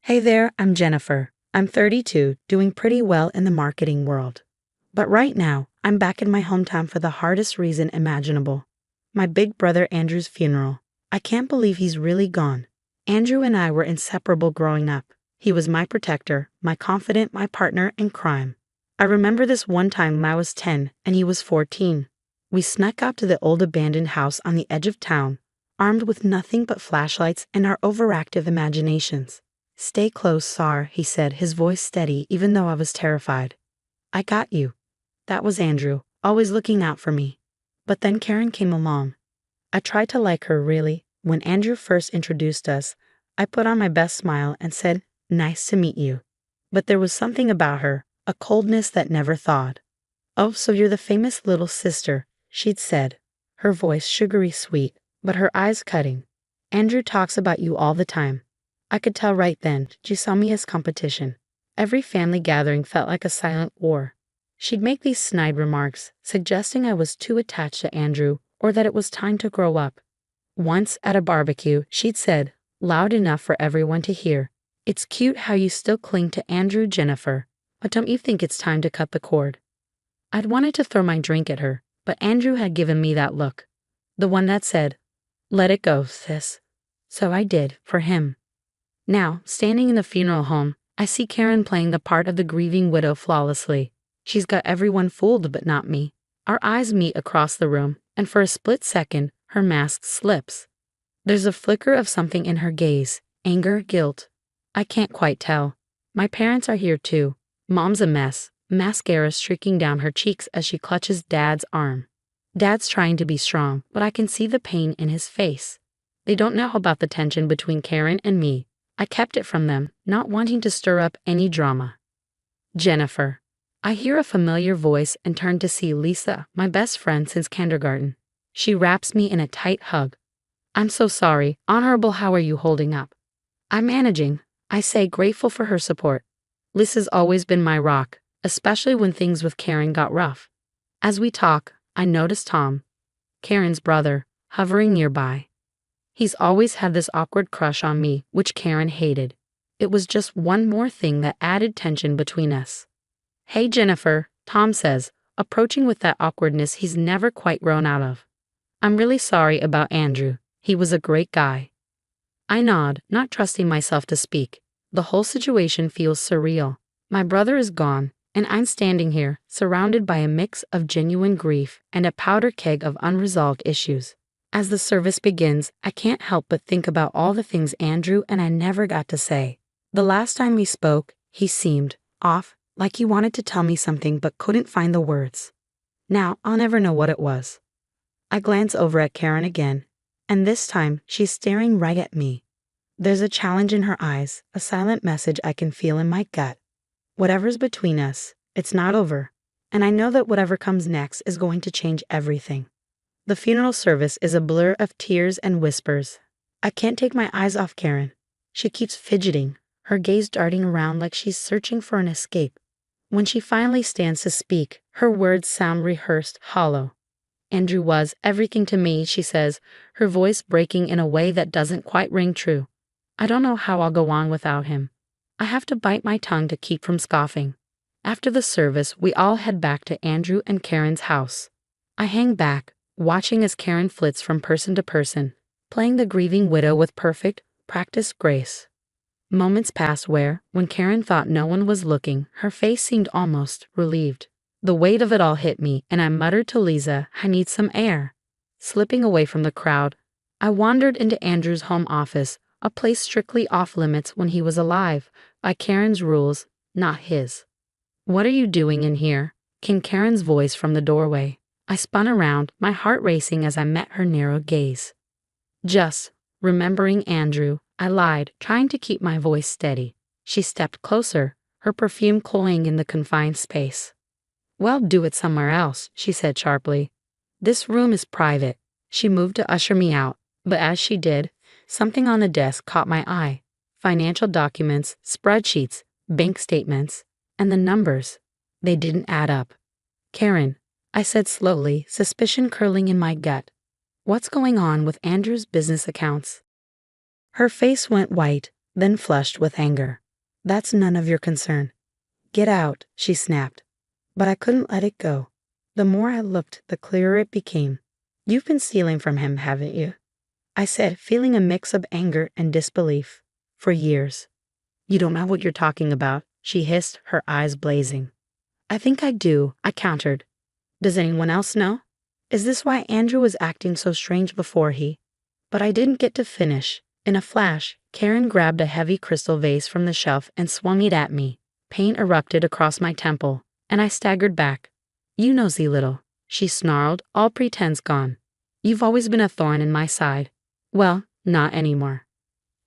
Hey there, I'm Jennifer. I'm 32, doing pretty well in the marketing world. But right now, I'm back in my hometown for the hardest reason imaginable. My big brother Andrew's funeral. I can't believe he's really gone. Andrew and I were inseparable growing up. He was my protector, my confidant, my partner in crime. I remember this one time when I was 10 and he was 14. We snuck out to the old abandoned house on the edge of town, armed with nothing but flashlights and our overactive imaginations. "Stay close, Sar," he said, his voice steady even though I was terrified. "I got you." That was Andrew, always looking out for me. But then Karen came along. I tried to like her, really. When Andrew first introduced us, I put on my best smile and said, "Nice to meet you." But there was something about her, a coldness that never thawed. "Oh, so you're the famous little sister," she'd said, her voice sugary sweet, but her eyes cutting. "Andrew talks about you all the time." I could tell right then she saw me as competition. Every family gathering felt like a silent war. She'd make these snide remarks, suggesting I was too attached to Andrew or that it was time to grow up. Once at a barbecue, she'd said, loud enough for everyone to hear, "It's cute how you still cling to Andrew, Jennifer, but don't you think it's time to cut the cord?" I'd wanted to throw my drink at her, but Andrew had given me that look. The one that said, "Let it go, sis." So I did, for him. Now, standing in the funeral home, I see Karen playing the part of the grieving widow flawlessly. She's got everyone fooled but not me. Our eyes meet across the room, and for a split second, her mask slips. There's a flicker of something in her gaze, anger, guilt. I can't quite tell. My parents are here too. Mom's a mess, mascara streaking down her cheeks as she clutches Dad's arm. Dad's trying to be strong, but I can see the pain in his face. They don't know about the tension between Karen and me. I kept it from them, not wanting to stir up any drama. "Jennifer." I hear a familiar voice and turn to see Lisa, my best friend since kindergarten. She wraps me in a tight hug. "I'm so sorry. Honorable, how are you holding up?" "I'm managing," I say, grateful for her support. Lisa's always been my rock, especially when things with Karen got rough. As we talk, I notice Tom, Karen's brother, hovering nearby. He's always had this awkward crush on me, which Karen hated. It was just one more thing that added tension between us. "Hey, Jennifer," Tom says, approaching with that awkwardness he's never quite grown out of. "I'm really sorry about Andrew. He was a great guy." I nod, not trusting myself to speak. The whole situation feels surreal. My brother is gone, and I'm standing here, surrounded by a mix of genuine grief and a powder keg of unresolved issues. As the service begins, I can't help but think about all the things Andrew and I never got to say. The last time we spoke, he seemed off, like he wanted to tell me something but couldn't find the words. Now, I'll never know what it was. I glance over at Karen again, and this time she's staring right at me. There's a challenge in her eyes, a silent message I can feel in my gut. Whatever's between us, it's not over, and I know that whatever comes next is going to change everything. The funeral service is a blur of tears and whispers. I can't take my eyes off Karen. She keeps fidgeting, her gaze darting around like she's searching for an escape. When she finally stands to speak, her words sound rehearsed, hollow. "Andrew was everything to me," she says, her voice breaking in a way that doesn't quite ring true. "I don't know how I'll go on without him." I have to bite my tongue to keep from scoffing. After the service, we all head back to Andrew and Karen's house. I hang back, watching as Karen flits from person to person, playing the grieving widow with perfect, practiced grace. Moments pass where, when Karen thought no one was looking, her face seemed almost relieved. The weight of it all hit me, and I muttered to Lisa, "I need some air." Slipping away from the crowd, I wandered into Andrew's home office, a place strictly off limits when he was alive, by Karen's rules, not his. "What are you doing in here?" came Karen's voice from the doorway. I spun around, my heart racing as I met her narrow gaze. "Just remembering Andrew," I lied, trying to keep my voice steady. She stepped closer, her perfume cloying in the confined space. "Well, do it somewhere else," she said sharply. "This room is private." She moved to usher me out, but as she did, something on the desk caught my eye. Financial documents, spreadsheets, bank statements, and the numbers. They didn't add up. "Karen," I said slowly, suspicion curling in my gut. "What's going on with Andrew's business accounts?" Her face went white, then flushed with anger. That's none of your concern. Get out, she snapped. But I couldn't let it go. The more I looked, the clearer it became. You've been stealing from him, haven't you? I said, feeling a mix of anger and disbelief. For years. You don't know what you're talking about, she hissed, her eyes blazing. I think I do, I countered. Does anyone else know? Is this why Andrew was acting so strange before he? But I didn't get to finish. In a flash, Karen grabbed a heavy crystal vase from the shelf and swung it at me. Pain erupted across my temple, and I staggered back. You nosy little, she snarled, all pretense gone. You've always been a thorn in my side. Well, not anymore.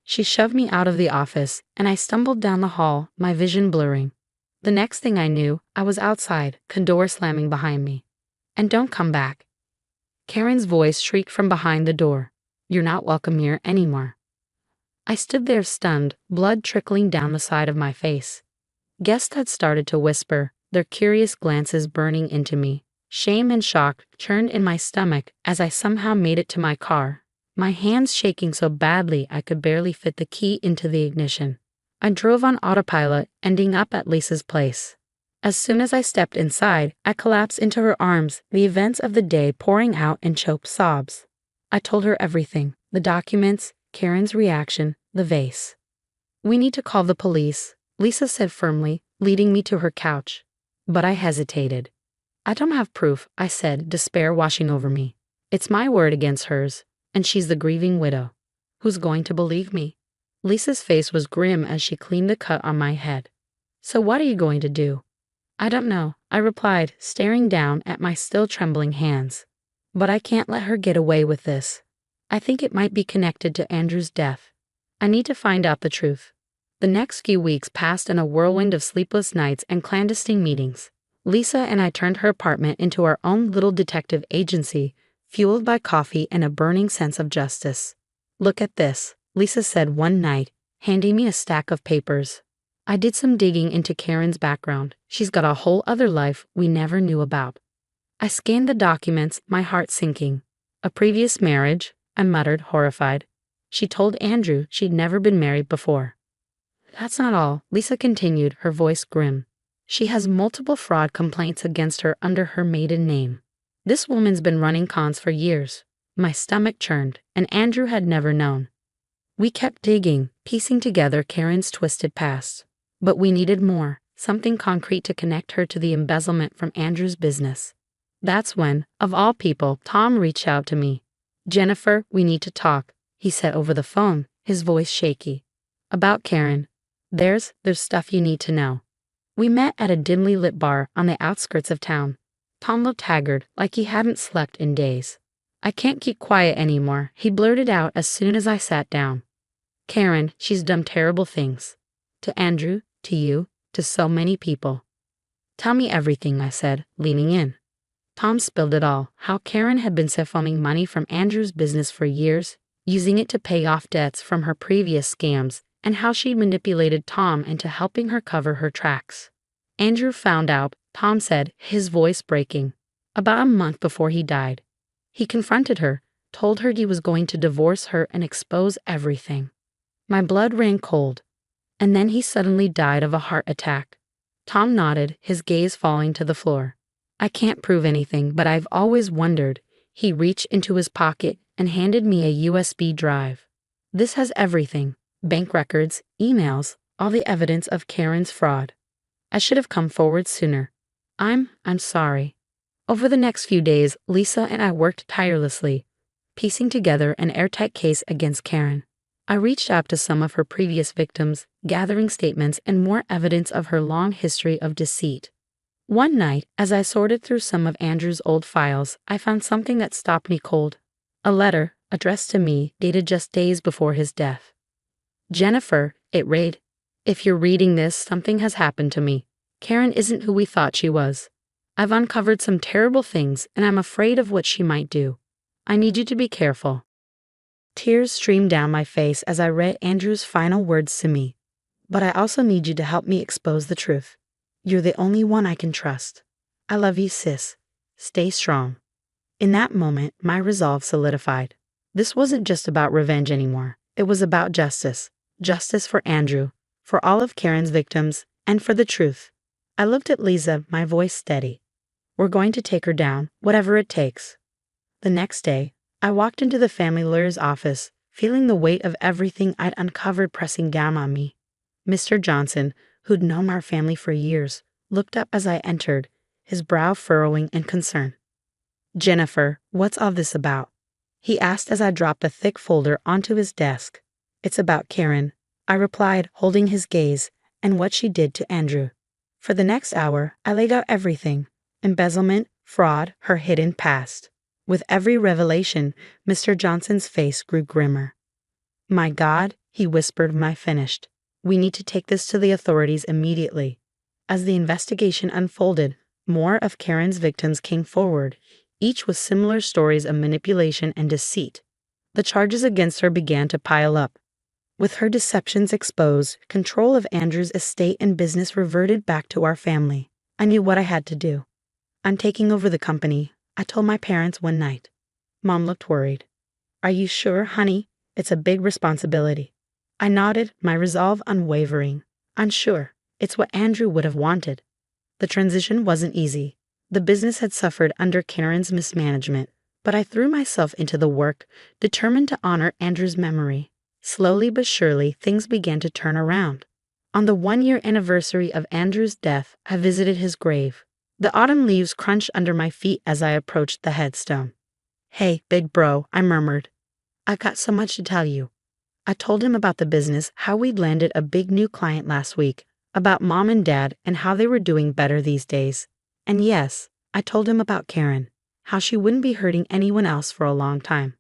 She shoved me out of the office, and I stumbled down the hall, my vision blurring. The next thing I knew, I was outside, door slamming behind me. And don't come back. Karen's voice shrieked from behind the door. You're not welcome here anymore. I stood there stunned, blood trickling down the side of my face. Guests had started to whisper, their curious glances burning into me. Shame and shock churned in my stomach as I somehow made it to my car, my hands shaking so badly I could barely fit the key into the ignition. I drove on autopilot, ending up at Lisa's place. As soon as I stepped inside, I collapsed into her arms, the events of the day pouring out in choked sobs. I told her everything, the documents, Karen's reaction, the vase. We need to call the police, Lisa said firmly, leading me to her couch. But I hesitated. I don't have proof, I said, despair washing over me. It's my word against hers, and she's the grieving widow. Who's going to believe me? Lisa's face was grim as she cleaned the cut on my head. So what are you going to do? I don't know, I replied, staring down at my still trembling hands. But I can't let her get away with this. I think it might be connected to Andrew's death. I need to find out the truth. The next few weeks passed in a whirlwind of sleepless nights and clandestine meetings. Lisa and I turned her apartment into our own little detective agency, fueled by coffee and a burning sense of justice. Look at this, Lisa said one night, handing me a stack of papers. I did some digging into Karen's background. She's got a whole other life we never knew about. I scanned the documents, my heart sinking. A previous marriage, I muttered, horrified. She told Andrew she'd never been married before. That's not all, Lisa continued, her voice grim. She has multiple fraud complaints against her under her maiden name. This woman's been running cons for years. My stomach churned, and Andrew had never known. We kept digging, piecing together Karen's twisted past. But we needed more, something concrete to connect her to the embezzlement from Andrew's business. That's when, of all people, Tom reached out to me. Jennifer, we need to talk, he said over the phone, his voice shaky. About Karen. There's stuff you need to know. We met at a dimly lit bar on the outskirts of town. Tom looked haggard, like he hadn't slept in days. I can't keep quiet anymore, he blurted out as soon as I sat down. Karen, she's done terrible things. To Andrew, to you, to so many people. Tell me everything, I said, leaning in. Tom spilled it all, how Karen had been siphoning money from Andrew's business for years, using it to pay off debts from her previous scams, and how she'd manipulated Tom into helping her cover her tracks. Andrew found out, Tom said, his voice breaking, about a month before he died. He confronted her, told her he was going to divorce her and expose everything. My blood ran cold. And then he suddenly died of a heart attack. Tom nodded, his gaze falling to the floor. I can't prove anything, but I've always wondered. He reached into his pocket and handed me a USB drive. This has everything. Bank records, emails, all the evidence of Karen's fraud. I should have come forward sooner. I'm sorry. Over the next few days, Lisa and I worked tirelessly, piecing together an airtight case against Karen. I reached out to some of her previous victims, gathering statements and more evidence of her long history of deceit. One night, as I sorted through some of Andrew's old files, I found something that stopped me cold. A letter, addressed to me, dated just days before his death. Jennifer, it read, if you're reading this, something has happened to me. Karen isn't who we thought she was. I've uncovered some terrible things, and I'm afraid of what she might do. I need you to be careful. Tears streamed down my face as I read Andrew's final words to me. But I also need you to help me expose the truth. You're the only one I can trust. I love you, sis. Stay strong. In that moment, my resolve solidified. This wasn't just about revenge anymore. It was about justice. Justice for Andrew, for all of Karen's victims, and for the truth. I looked at Lisa, my voice steady. We're going to take her down, whatever it takes. The next day, I walked into the family lawyer's office, feeling the weight of everything I'd uncovered pressing down on me. Mr. Johnson, who'd known our family for years, looked up as I entered, his brow furrowing in concern. Jennifer, what's all this about? He asked as I dropped a thick folder onto his desk. It's about Karen, I replied, holding his gaze, and what she did to Andrew. For the next hour, I laid out everything: embezzlement, fraud, her hidden past. With every revelation, Mr. Johnson's face grew grimmer. My God, he whispered when I finished. We need to take this to the authorities immediately. As the investigation unfolded, more of Karen's victims came forward, each with similar stories of manipulation and deceit. The charges against her began to pile up. With her deceptions exposed, control of Andrew's estate and business reverted back to our family. I knew what I had to do. I'm taking over the company, I told my parents one night. Mom looked worried. Are you sure, honey? It's a big responsibility. I nodded, my resolve unwavering. I'm sure. It's what Andrew would have wanted. The transition wasn't easy. The business had suffered under Karen's mismanagement, but I threw myself into the work, determined to honor Andrew's memory. Slowly but surely, things began to turn around. On the 1-year anniversary of Andrew's death, I visited his grave. The autumn leaves crunched under my feet as I approached the headstone. Hey, big bro, I murmured. I got so much to tell you. I told him about the business, how we'd landed a big new client last week, about Mom and Dad and how they were doing better these days. And yes, I told him about Karen, how she wouldn't be hurting anyone else for a long time.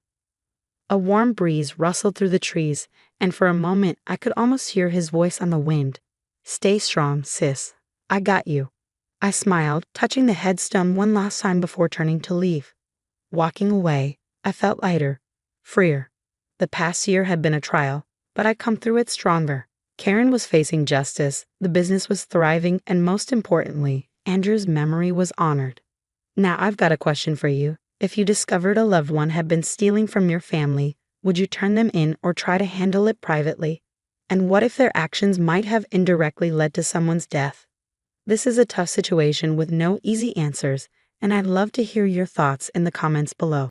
A warm breeze rustled through the trees, and for a moment I could almost hear his voice on the wind. Stay strong, sis. I got you. I smiled, touching the headstone one last time before turning to leave. Walking away, I felt lighter, freer. The past year had been a trial, but I'd come through it stronger. Karen was facing justice, the business was thriving, and most importantly, Andrew's memory was honored. Now I've got a question for you. If you discovered a loved one had been stealing from your family, would you turn them in or try to handle it privately? And what if their actions might have indirectly led to someone's death? This is a tough situation with no easy answers, and I'd love to hear your thoughts in the comments below.